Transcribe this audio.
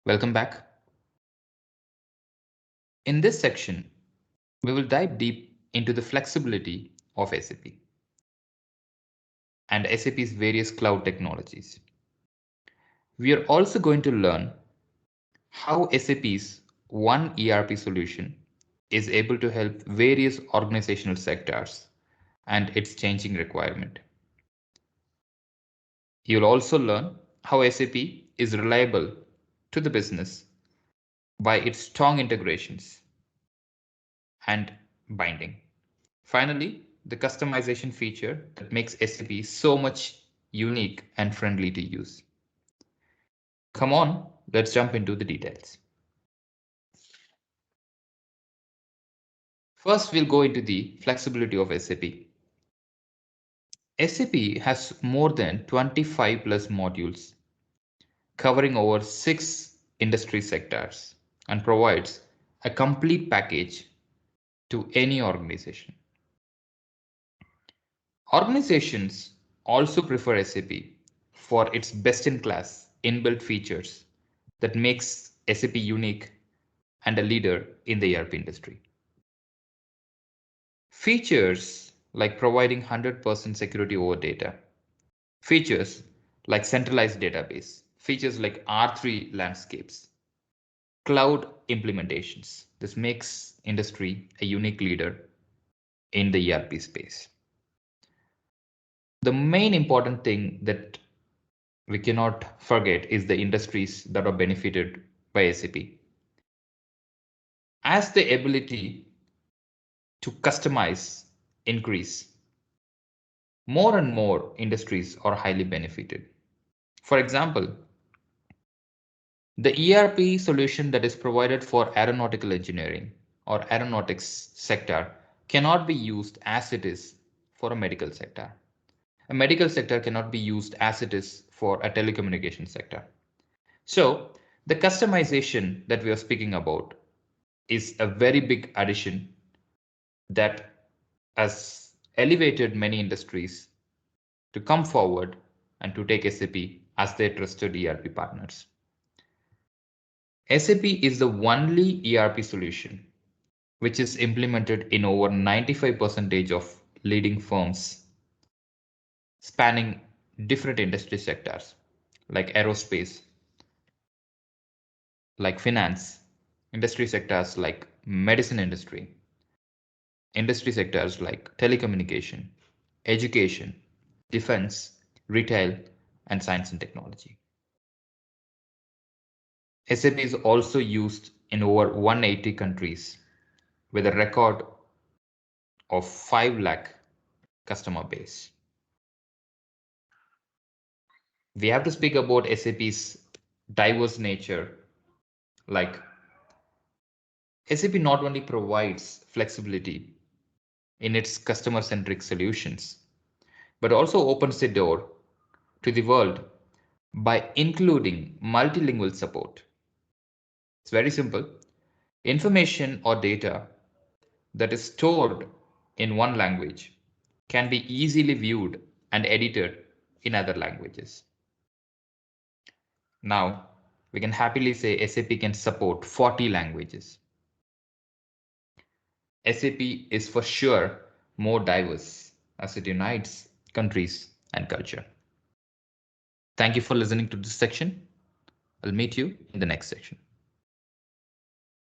Welcome back. In this section, we will dive deep into the flexibility of SAP and SAP's various cloud technologies. We are also going to learn how SAP's one ERP solution is able to help various organizational sectors and its changing requirement. You'll also learn how SAP is reliable to the business by its strong integrations and binding. Finally, the customization feature that makes SAP so much unique and friendly to use. Come on, let's jump into the details. First, we'll go into the flexibility of SAP. SAP has more than 25 plus modules covering over 6 industry sectors and provides a complete package to any organization. Organizations also prefer SAP for its best-in-class inbuilt features that makes SAP unique and a leader in the ERP industry. Features like providing 100% security over data, features like centralized database, features like R3 landscapes, cloud implementations. This makes industry a unique leader in the ERP space. The main important thing that we cannot forget is the industries that are benefited by SAP. As the ability to customize increase, more and more industries are highly benefited. For example, the ERP solution that is provided for aeronautical engineering or aeronautics sector cannot be used as it is for a medical sector. A medical sector cannot be used as it is for a telecommunication sector. So the customization that we are speaking about is a very big addition that has elevated many industries to come forward and to take SAP as their trusted ERP partners. SAP is the only ERP solution which is implemented in over 95% of leading firms spanning different industry sectors like aerospace, like finance, industry sectors like medicine industry sectors like telecommunication, education, defense, retail, and science and technology. SAP is also used in over 180 countries with a record of 5 lakh customer base. We have to speak about SAP's diverse nature. Like SAP not only provides flexibility in its customer-centric solutions, but also opens the door to the world by including multilingual support. It's very simple. Information or data that is stored in one language can be easily viewed and edited in other languages. Now, we can happily say SAP can support 40 languages. SAP is for sure more diverse as it unites countries and culture. Thank you for listening to this section. I'll meet you in the next section.